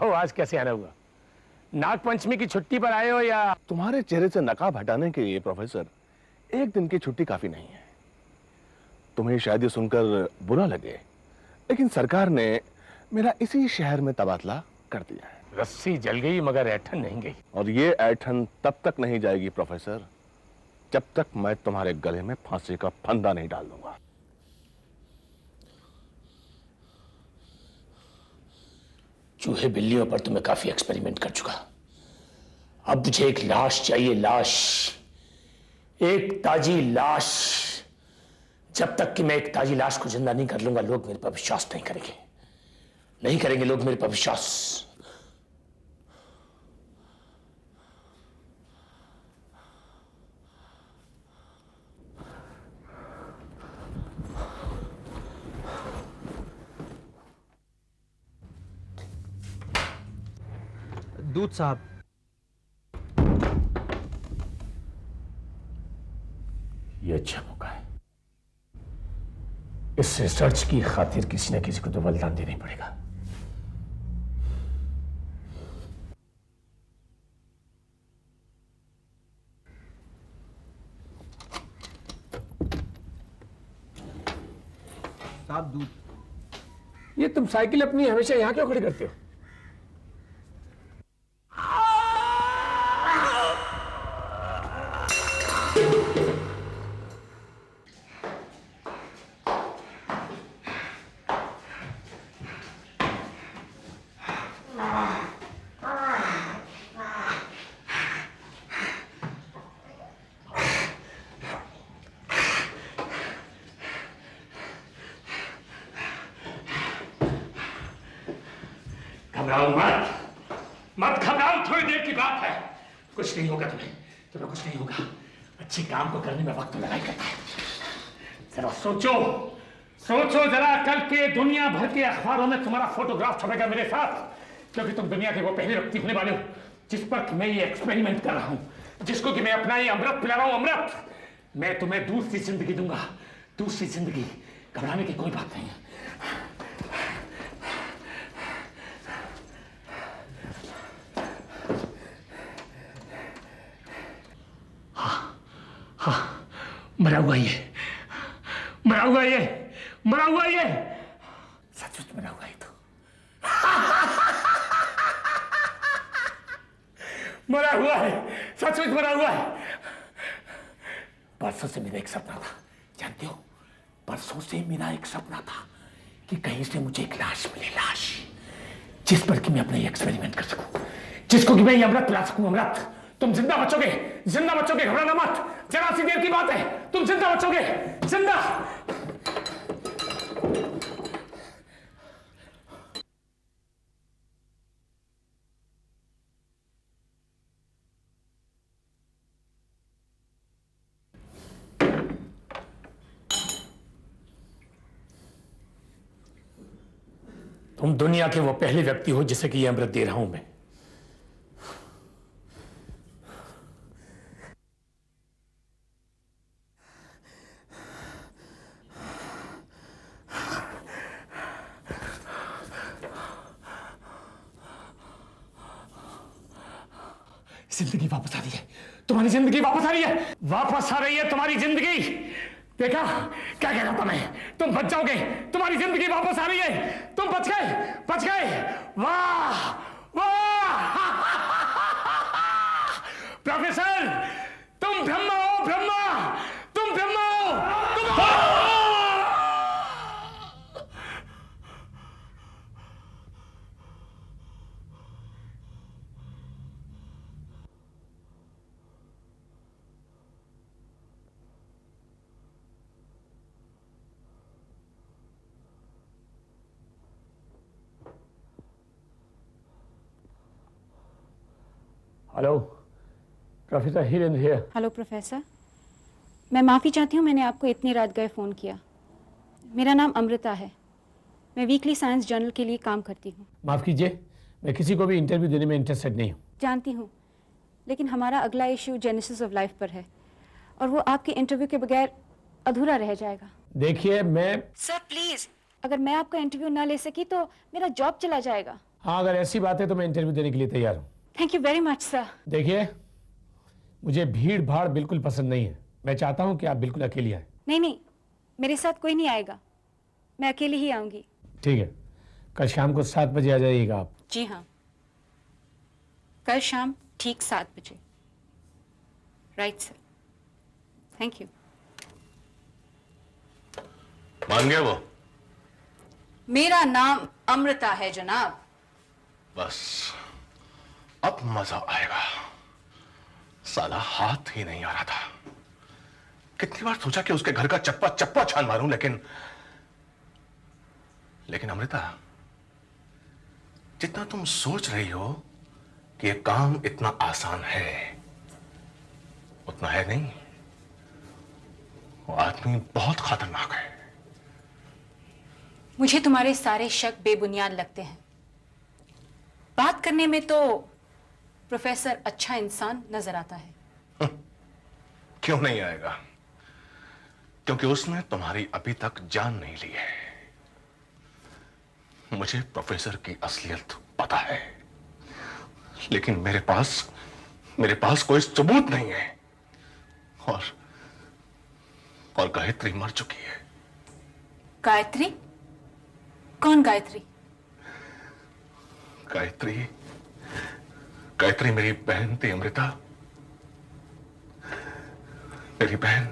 कहो आज कैसे आना हुआ? नाग पंचमी की छुट्टी पर आए हो या? तुम्हारे चेहरे से नकाब हटाने के लिए प्रोफेसर एक दिन की छुट्टी काफी नहीं है। तुम्हें शायद ये सुनकर बुरा लगे, लेकिन सरकार ने मेरा इसी शहर में तबादला कर दिया है। रस्सी जल गई मगर ऐठन नहीं गई। और ये ऐठन तब तक नहीं जाएगी प्रोफेसर, जब तक मैं तुम्हारे गले में फांसी का फंदा नहीं डाल दूंगा। चूहे बिल्लियों पर तो मैं काफी एक्सपेरिमेंट कर चुका। अब मुझे एक लाश चाहिए, लाश, एक ताजी लाश। जब तक कि मैं एक ताजी लाश को जिंदा नहीं कर लूंगा, लोग मेरे पर विश्वास नहीं करेंगे। नहीं करेंगे लोग मेरे पर विश्वास। दूध साहब। ये अच्छा मौका है। इस रिसर्च की खातिर किसी न किसी को तो बलिदान देना ही पड़ेगा। साहब दूध। ये तुम साइकिल अपनी हमेशा यहां क्यों खड़ी करते हो? घबराओ मत, मत घबराओ, थोड़ी देर की बात है। कुछ नहीं होगा तुम्हें कुछ नहीं होगा। अच्छे काम को करने में वक्त लगाई करता है। जरा सोचो, सोचो जरा, कल के दुनिया भर के अखबारों में तुम्हारा फोटोग्राफ छपेगा मेरे साथ, क्योंकि तुम दुनिया के वो पहले व्यक्ति होने वाले हो जिस पर मैं ये एक्सपेरिमेंट कर रहा हूं, जिसको कि मैं अपना ये अमृत पिला रहा हूं। अमृत, मैं तुम्हें दूसरी जिंदगी दूंगा, दूसरी जिंदगी। घबराने की कोई बात नहीं है। हाँ, मरा हुआ ये, मरा हुआ ये, मरा हुआ ये, सचमुच मरा हुआ ये तो। मरा हुआ है, सचमुच मरा हुआ है। परसों से मेरा एक सपना था, जानते हो, परसों से मेरा एक सपना था कि कहीं से मुझे एक लाश मिले, लाश जिस पर कि मैं अपना ये एक्सपेरिमेंट कर सकूं, जिसको कि मैं ये अमृत पिला सकूं। अमृत, तुम जिंदा बचोगे, जिंदा बचोगे, घबराना मत। जरा सी देर की बात है, तुम जिंदा बचोगे, जिंदा। तुम दुनिया के वो पहले व्यक्ति हो जिसे कि ये अमृत दे रहा हूं मैं। जिंदगी वापस आ रही है, तुम्हारी जिंदगी वापस आ रही है, वापस आ रही है तुम्हारी जिंदगी। देखा क्या कह रहा था मैं? तुम बच जाओगे, तुम्हारी जिंदगी वापस आ रही है, तुम बच गए, बच गए। वाह वाह प्रोफेसर, तुम ब्रह्मा हो, ब्रह्मा, तुम ब्रह्मा हो, तुम। Hello professor Hirendra here. Hello professor, मैं माफ़ी चाहती हूँ मैंने आपको इतनी रात गए फ़ोन किया। मेरा नाम अमृता है, मैं वीकली साइंस जर्नल के लिए काम करती हूँ। माफ़ कीजिए, मैं किसी को भी इंटरव्यू देने में इंटरेस्टेड नहीं हूँ। जानती हूँ, लेकिन हमारा अगला इशू जेनेसिस ऑफ लाइफ पर है और वो आपके इंटरव्यू के बगैर अधूरा रह जाएगा। देखिए मैं। सर प्लीज़, अगर मैं आपका इंटरव्यू ना ले सकी तो मेरा जॉब चला जाएगा। हाँ, अगर ऐसी बात है तो मैं इंटरव्यू देने के लिए तैयार हूँ। Thank you very much sir. देखिए, मुझे भीड़ भाड़ बिल्कुल पसंद नहीं है। मैं चाहता हूँ कि आप बिल्कुल अकेली आए। नहीं नहीं, मेरे साथ कोई नहीं आएगा, मैं अकेली ही आऊंगी। ठीक है, कल शाम को 7 बजे आ जाइएगा आप। जी हाँ, कल शाम ठीक 7 बजे। Right sir, thank you. मान गया वो? मेरा नाम अमृता है जनाब। बस अब मजा आएगा। साला हाथ ही नहीं आ रहा था। कितनी बार सोचा कि उसके घर का चप्पा चप्पा छान मारूं, लेकिन अमृता, जितना तुम सोच रही हो कि यह काम इतना आसान है, उतना है नहीं। वो आदमी बहुत खतरनाक है। मुझे तुम्हारे सारे शक बेबुनियाद लगते हैं। बात करने में तो प्रोफेसर अच्छा इंसान नजर आता है। क्यों नहीं आएगा? क्योंकि उसने तुम्हारी अभी तक जान नहीं ली है। मुझे प्रोफेसर की असलियत पता है, लेकिन मेरे पास कोई सबूत नहीं है। और गायत्री मर चुकी है। गायत्री? कौन गायत्री? गायत्री मेरी बहन थी अमृता, मेरी बहन।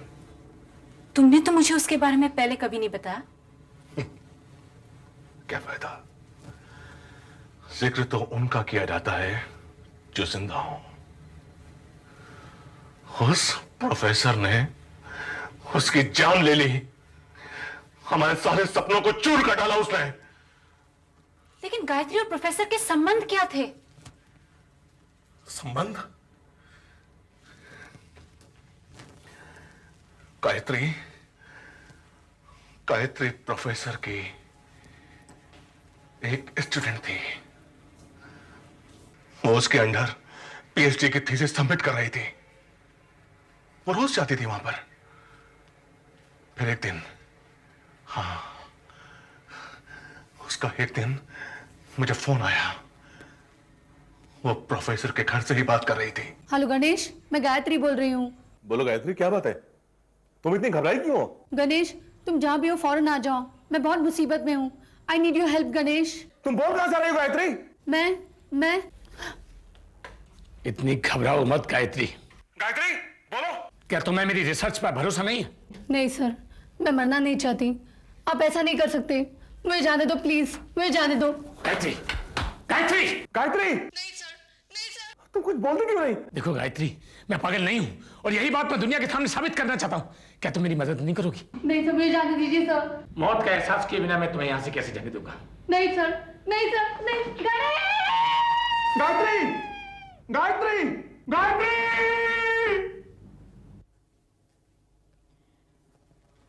तुमने तो मुझे उसके बारे में पहले कभी नहीं बताया। क्या फायदा? जिक्र तो उनका किया जाता है जो जिंदा हो। उस प्रोफेसर ने उसकी जान ले ली। हमारे सारे सपनों को चूर कर डाला उसने। लेकिन गायत्री और प्रोफेसर के संबंध क्या थे? संबंध? गायत्री प्रोफेसर की एक स्टूडेंट थी। वो उसके अंडर पीएचडी की थीसिस सबमिट कर रही थी। वो रोज जाती थी वहां पर। फिर एक दिन, हाँ, उसका एक दिन मुझे फोन आया। वो प्रोफेसर के घर से ही बात कर रही थी। हेलो गणेश, मैं गायत्री बोल रही हूँ। बोलो गायत्री, क्या बात है? तुम इतनी घबराई क्यों हो? गणेश, तुम जहाँ भी हो फौरन आ जाओ। मैं बहुत मुसीबत में हूँ। I need your help Ganesh. तुम बोल कहां से रही हो गायत्री? मैं इतनी घबराओ मत गायत्री। गायत्री बोलो। क्या तुम्हें मेरी रिसर्च पर भरोसा नहीं है? नहीं सर, मैं मरना नहीं चाहती। आप ऐसा नहीं कर सकते। मुझे जाने दो प्लीज, मुझे जाने दो। गायत्री, गायत्री, गायत्री! नहीं सर, नहीं सर। तुम कुछ बोलते क्यों नहीं? देखो गायत्री, मैं पागल नहीं हूं और यही बात मैं दुनिया के सामने साबित करना चाहता हूं। क्या तुम मेरी मदद नहीं करोगी? नहीं सर, मुझे जाने दीजिए सर। मौत का एहसास किए बिना मैं तुम्हें यहां से कैसे जाने दूंगा? नहीं सर, नहीं सर, नहीं। Ganesh! Gayatri! Gayatri! Gayatri!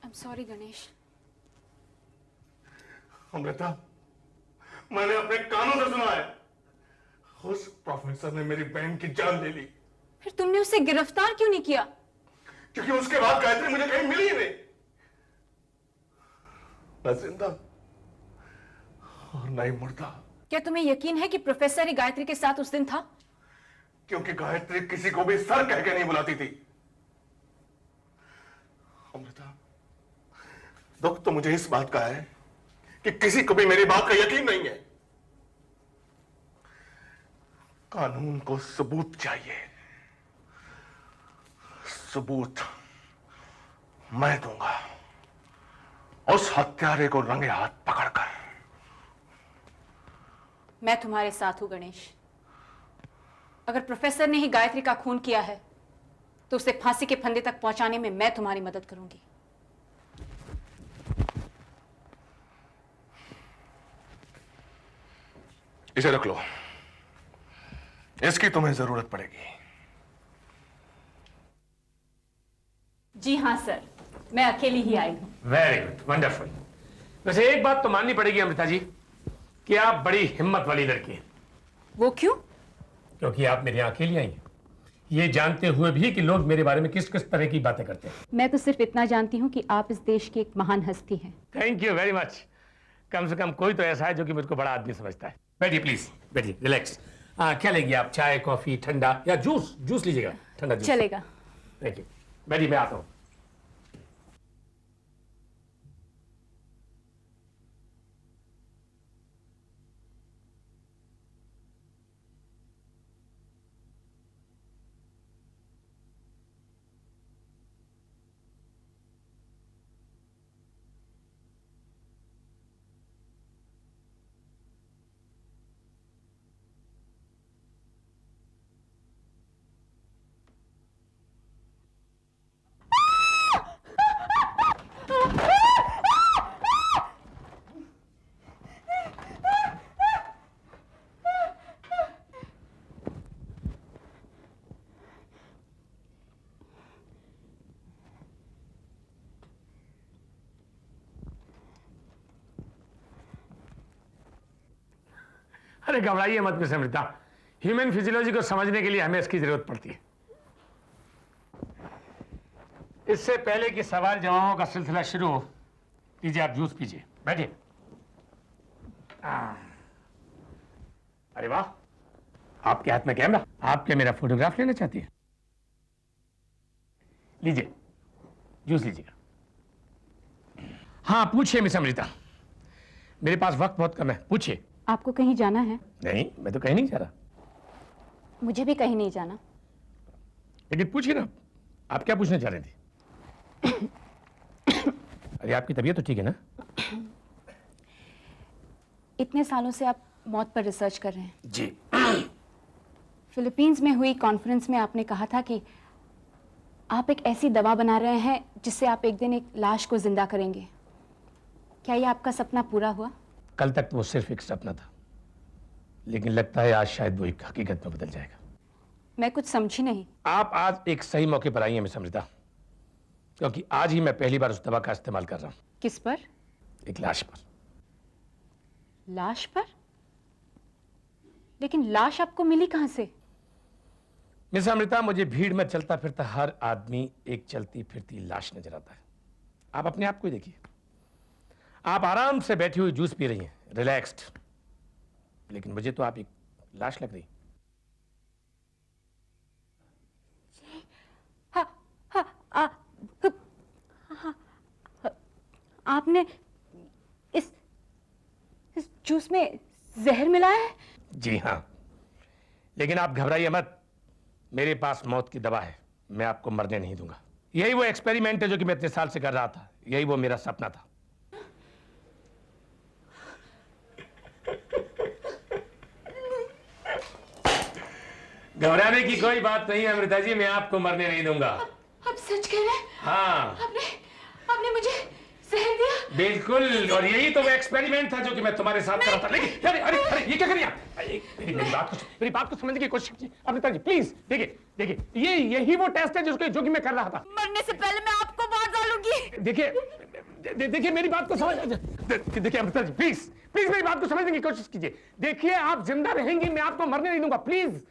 I am sorry Ganesh. Amrita, मैंने अपने कानों से सुना है। उस प्रोफेसर ने मेरी बहन की जान ले ली। फिर तुमने उसे गिरफ्तार क्यों नहीं किया? क्योंकि उसके बाद गायत्री मुझे कहीं मिली ही नहीं। न जिंदा और न ही मुर्दा। क्या तुम्हें यकीन है कि प्रोफेसर ही गायत्री के साथ उस दिन था? क्योंकि गायत्री किसी को भी सर कह के नहीं बुलाती थी। अमृता, दुख तो मुझे इस बात का है कि किसी को भी मेरी बात का यकीन नहीं है। कानून को सबूत चाहिए। सबूत मैं दूंगा, उस हत्यारे को रंगे हाथ पकड़कर। मैं तुम्हारे साथ हूं गणेश। अगर प्रोफेसर ने ही गायत्री का खून किया है तो उसे फांसी के फंदे तक पहुंचाने में मैं तुम्हारी मदद करूंगी। इसे रख लो, इसकी तुम्हें जरूरत पड़ेगी। जी हाँ सर, मैं अकेली ही आई हूं। Very good, wonderful. वैसे एक बात तो माननी पड़ेगी अमृता जी कि आप बड़ी हिम्मत वाली लड़की हैं। वो क्यों? क्योंकि आप मेरे यहाँ अकेली आई हैं, ये जानते हुए भी कि लोग मेरे बारे में किस किस तरह की बातें करते हैं। मैं तो सिर्फ इतना जानती हूँ कि आप इस देश की एक महान हस्ती हैं। Thank you very much. कम से कम कोई तो ऐसा है जो कि मुझको बड़ा आदमी समझता है। बैठिए प्लीज, बैठिए, रिलैक्स। क्या लेंगे आप, चाय, कॉफी, ठंडा या जूस? जूस लीजिएगा, ठंडा जूस। चलेगा। Thank you. बैठिए, मैं आता हूँ। अरे घबराइए मत मिस अमृता, ह्यूमन फिजियोलॉजी को समझने के लिए हमें इसकी जरूरत पड़ती है। इससे पहले कि सवाल जवाबों का सिलसिला शुरू हो, लीजिए आप जूस पीजिए, बैठिए। अरे वाह, आपके हाथ में कैमरा, आप क्या मेरा फोटोग्राफ लेना चाहती है? लीजिए, जूस लीजिएगा। हाँ पूछिए मिस अमृता, मेरे पास वक्त बहुत कम है, पूछिए। आपको कहीं जाना है? नहीं, मैं तो कहीं नहीं जा रहा। मुझे भी कहीं नहीं जाना। लेकिन पूछिए ना, आप क्या पूछना चाह रही थी? अरे आपकी तबीयत तो ठीक है ना? इतने सालों से आप मौत पर रिसर्च कर रहे हैं। जी। फिलीपींस में हुई कॉन्फ्रेंस में आपने कहा था कि आप एक ऐसी दवा बना रहे हैं जिससे आप एक दिन एक लाश को जिंदा करेंगे। क्या ये आपका सपना पूरा हुआ? कल तक तो वो सिर्फ एक सपना था, लेकिन लगता है आज शायद वो एक हकीकत में बदल जाएगा। मैं कुछ समझी नहीं। आप आज एक सही मौके पर आई हैं मिस अमृता, क्योंकि आज ही मैं पहली बार उस दवा का इस्तेमाल कर रहा हूं। किस पर? एक लाश पर। लाश पर? लेकिन लाश आपको मिली कहां से? मिस अमृता, मुझे भीड़ में चलता फिरता हर आदमी एक चलती फिरती लाश नजर आता है। आप अपने आप को ही देखिए, आप आराम से बैठी हुई जूस पी रही हैं, रिलैक्स्ड, लेकिन मुझे तो आप एक लाश लग रही। आपने इस जूस में जहर मिलाया है? जी हाँ, लेकिन आप घबराइए मत, मेरे पास मौत की दवा है, मैं आपको मरने नहीं दूंगा। यही वो एक्सपेरिमेंट है जो कि मैं इतने साल से कर रहा था, यही वो मेरा सपना था। घबराने की कोई बात नहीं है अमृता जी, मैं आपको मरने नहीं दूंगा। आप सच कह रहे हैं? हाँ आपने मुझे जहर दिया? बिल्कुल, और यही तो वो एक्सपेरिमेंट था जो कि मैं तुम्हारे साथ कर रहा था। लेकिन अरे अरे अरे ये क्या करिए आप? मेरी बात को समझने की कोशिश कीजिए अमृता जी, प्लीज। देखिए देखिए, यही वो टेस्ट है जो कि मैं कर रहा था। मरने से पहले मैं आपको मार डालूंगी। देखिए मेरी बात को समझ, देखिए अमृता जी, प्लीज प्लीज मेरी बात को समझने की कोशिश कीजिए। देखिए आप जिंदा रहेंगी, मैं आपको मरने नहीं दूंगा, प्लीज।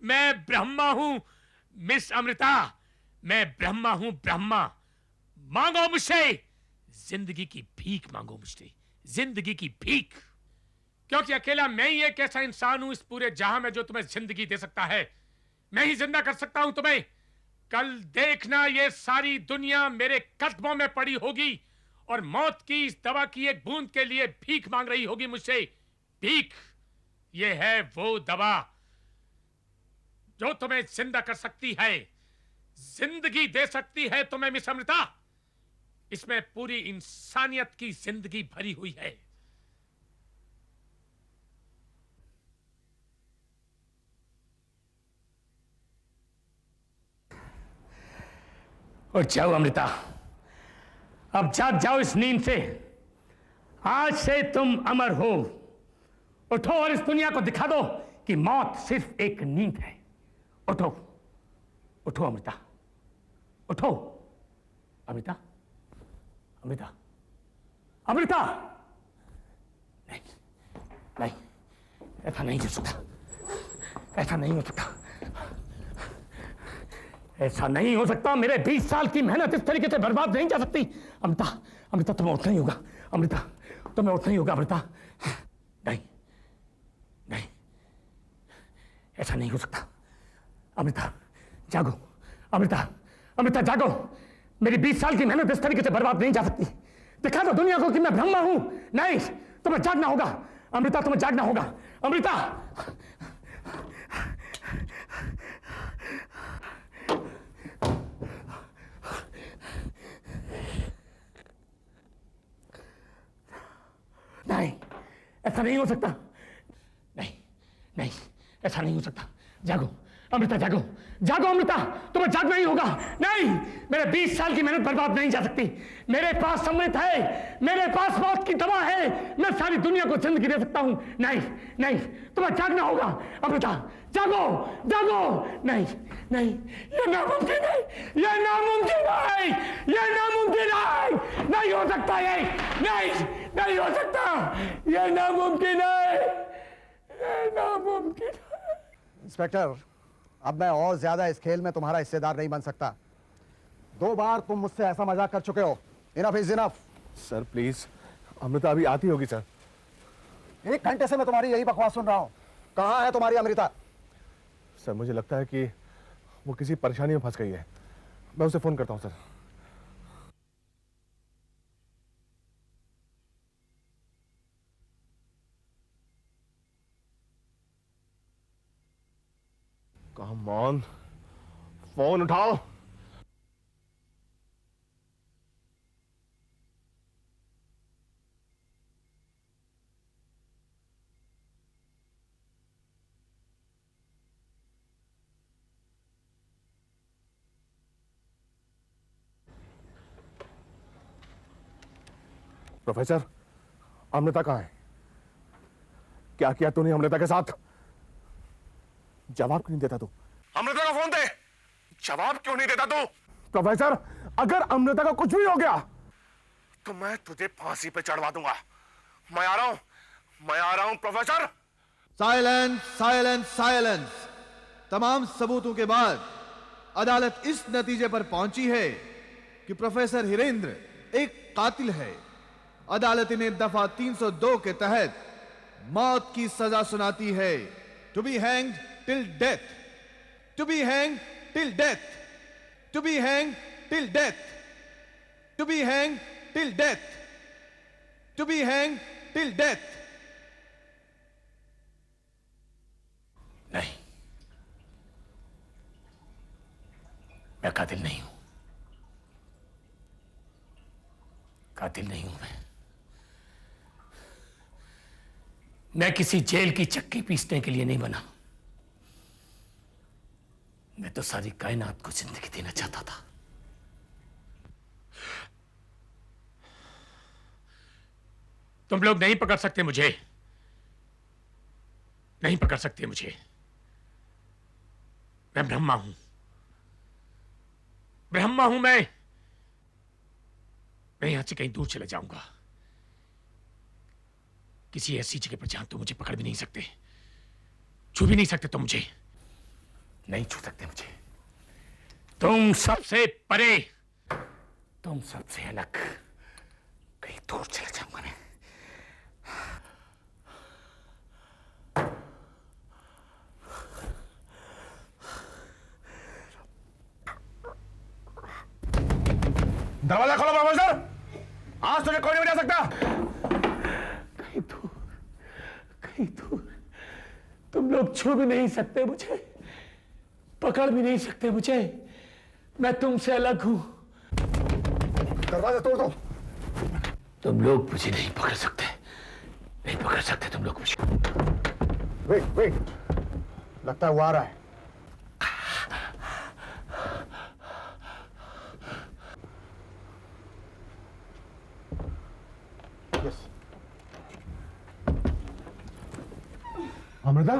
मैं ब्रह्मा हूं मिस अमृता, मैं ब्रह्मा हूं, ब्रह्मा। मांगो मुझसे जिंदगी की भीख, मांगो मुझसे जिंदगी की भीख, क्योंकि अकेला मैं ही एक ऐसा इंसान हूं इस पूरे जहां में जो तुम्हें जिंदगी दे सकता है। मैं ही जिंदा कर सकता हूं तुम्हें। कल देखना, ये सारी दुनिया मेरे कदमों में पड़ी होगी और मौत की इस दवा की एक बूंद के लिए भीख मांग रही होगी मुझसे। भीख, ये है वो दवा जो तुम्हें जिंदा कर सकती है, जिंदगी दे सकती है तुम्हें मिस अमृता। इसमें पूरी इंसानियत की जिंदगी भरी हुई है। उठ जाओ अमृता, अब जाग जाओ इस नींद से। आज से तुम अमर हो। उठो और इस दुनिया को दिखा दो कि मौत सिर्फ एक नींद है। उठो, उठो अमृता, उठो अमृता, अमृता, अमृता। नहीं, नहीं, ऐसा नहीं हो सकता, ऐसा नहीं हो सकता, ऐसा नहीं हो सकता। मेरे 20 साल की मेहनत इस तरीके से बर्बाद नहीं जा सकती। अमृता, अमृता, तुम्हें उठना ही होगा। अमृता, तुम्हें उठना ही होगा। अमृता, नहीं, नहीं, ऐसा नहीं हो सकता। अमृता, जागो। अमृता, अमृता, जागो। मेरी 20 साल की मेहनत इस तरीके से बर्बाद नहीं जा सकती। दिखा दो दुनिया को कि मैं ब्रह्मा हूं। नहीं, तुम्हें जागना होगा। अमृता, तुम्हें जागना होगा। अमृता, नहीं, ऐसा नहीं हो सकता। नहीं, नहीं, ऐसा नहीं हो सकता। जागो अमृता, जागो, जागो अमृता, तुम्हें जागना ही होगा। नहीं, मेरे 20 साल की मेहनत बर्बाद नहीं जा सकती। मेरे पास अमृत है, मेरे पास मौत की दवा है। मैं सारी दुनिया को जिंदगी दे सकता हूं। नहीं, नहीं, तुम्हें जागना होगा। अमृता, जागो, जागो। नहीं, नहीं, ये नामुमकिन है, ये नामुमकिन है, ये नामुमकिन है। नहीं हो सकता ये, नहीं, नहीं हो सकता। ये नामुमकिन है, ये नामुमकिन है। इंस्पेक्टर, अब मैं और ज्यादा इस खेल में तुम्हारा हिस्सेदार नहीं बन सकता। 2 बार तुम मुझसे ऐसा मजाक कर चुके हो। Enough is enough. Sir please, Amrita अभी आती होगी सर। 1 घंटे से मैं तुम्हारी यही बकवास सुन रहा हूं। कहां है तुम्हारी अमृता? सर मुझे लगता है कि वो किसी परेशानी में फंस गई है। मैं उसे फोन करता हूं सर। कम ऑन, फोन उठाओ। प्रोफेसर, अमृता कहाँ है? क्या किया तूने अमृता के साथ? जवाब क्यों नहीं देता तू? अमृता का फोन दे। जवाब क्यों नहीं देता तू? प्रोफेसर, अगर अमृता का कुछ भी हो गया तो मैं तुझे फांसी पे चढ़वा दूंगा। मैं आ रहा हूं, मैं आ रहा हूं प्रोफेसर। Silence, silence, silence. तमाम सबूतों के बाद अदालत इस नतीजे पर पहुंची है कि प्रोफेसर हिरेंद्र एक कातिल है। अदालत इन्हें दफा 302 के तहत मौत की सजा सुनाती है। To be hanged till death, to be hanged till death, to be hanged till death, to be hanged till death, to be hanged till death. नहीं, मैं कातिल नहीं हूं, कातिल नहीं हूं मैं किसी जेल की चक्की पीसने के लिए नहीं बना। मैं तो सारी कायनात को जिंदगी देना चाहता था। तुम लोग नहीं पकड़ सकते मुझे, नहीं पकड़ सकते मुझे। मैं ब्रह्मा हूं, ब्रह्मा हूं मैं यहां से कहीं दूर चले जाऊंगा, किसी ऐसी जगह पर जहां तुम मुझे पकड़ भी नहीं सकते, छू भी नहीं सकते। तुम मुझे नहीं छू सकते। मुझे तुम सबसे परे, तुम सबसे अलग कहीं दूर चले जाऊंगा मैं। दरवाजा खोलो प्रोफेसर, आज तुझे कोई नहीं बचा सकता। कहीं दूर, कहीं दूर। तुम लोग छू भी नहीं सकते मुझे, पकड़ भी नहीं सकते मुझे। मैं तुमसे अलग हूं। दरवाजा तोड़ दो। तुम लोग मुझे नहीं पकड़ सकते, नहीं पकड़ सकते तुम लोग मुझे। वेट वेट, लगता है वो आ रहा है। अमृता,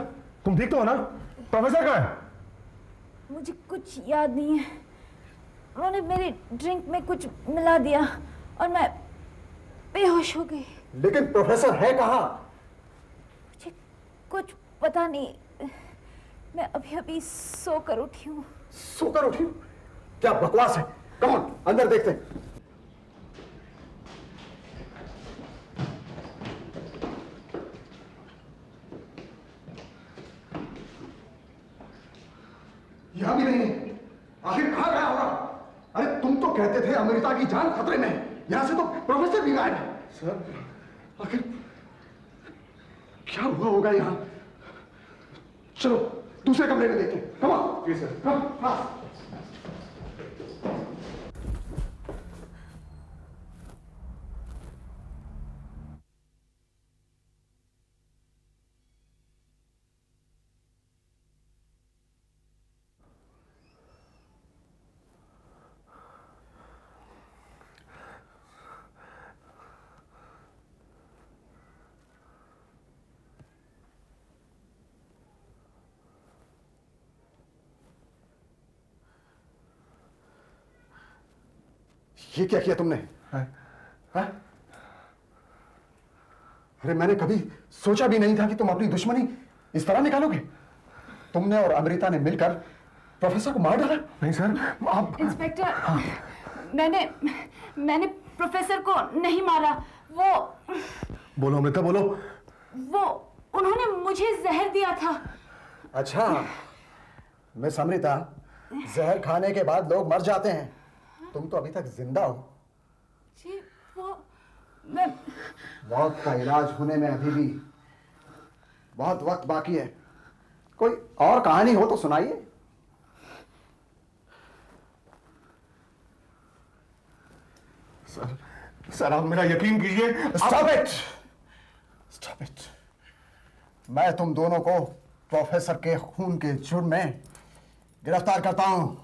तुम ठीक तो हो ना? प्रोफेसर कहाँ है? मुझे कुछ याद नहीं है। उन्होंने मेरी ड्रिंक में कुछ मिला दिया और मैं बेहोश हो गई। लेकिन प्रोफेसर है कहाँ? मुझे कुछ पता नहीं। मैं अभी अभी सोकर उठी हूँ। सोकर उठी? क्या बकवास है। कम ऑन, अंदर देखते हैं। यहां भी नहीं है। आखिर कहां गया होगा? अरे तुम तो कहते थे अमृता की जान खतरे में है। यहां से तो प्रोफेसर भी गायब है। सर, आखिर क्या हुआ होगा यहां? चलो दूसरे कमरे में देखते हैं। Come on. जी सर। Come fast. ये क्या किया तुमने? हाँ? अरे मैंने कभी सोचा भी नहीं था कि तुम अपनी दुश्मनी इस तरह निकालोगे। तुमने और अमृता ने मिलकर प्रोफेसर को मार डाला। नहीं सर, आप इंस्पेक्टर, मैंने प्रोफेसर को नहीं मारा। बोलो अमृता, बोलो। उन्होंने मुझे जहर दिया था। अच्छा मिस अमृता, जहर खाने के बाद लोग मर जाते हैं। तुम तो अभी तक जिंदा हो। जी, मैं मौत का इलाज होने में अभी भी बहुत वक्त बाकी है। कोई और कहानी हो तो सुनाइए। सर आप मेरा यकीन कीजिए। Stop it, stop it. मैं तुम दोनों को प्रोफेसर के खून के जुर्म में गिरफ्तार करता हूं।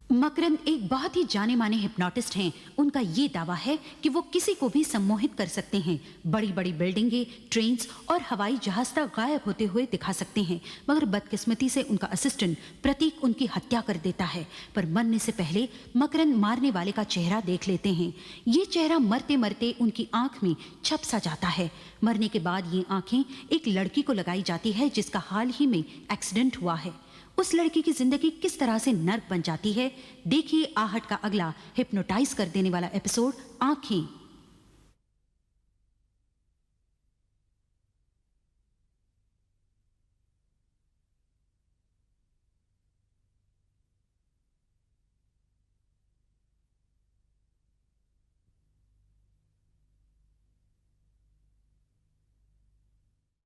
मकरंद एक बहुत ही जाने माने हिप्नोटिस्ट हैं। उनका ये दावा है कि वो किसी को भी सम्मोहित कर सकते हैं। बड़ी बड़ी बिल्डिंगें, ट्रेन्स और हवाई जहाज तक गायब होते हुए दिखा सकते हैं। मगर बदकिस्मती से उनका असिस्टेंट प्रतीक उनकी हत्या कर देता है। पर मरने से पहले मकरंद मारने वाले का चेहरा देख लेते हैं। ये चेहरा मरते मरते उनकी आंख में छप सा जाता है। मरने के बाद ये आंखें एक लड़की को लगाई जाती है जिसका हाल ही में एक्सीडेंट हुआ है। उस लड़की की जिंदगी किस तरह से नर्क बन जाती है, देखिए आहट का अगला हिप्नोटाइज कर देने वाला एपिसोड आंखें।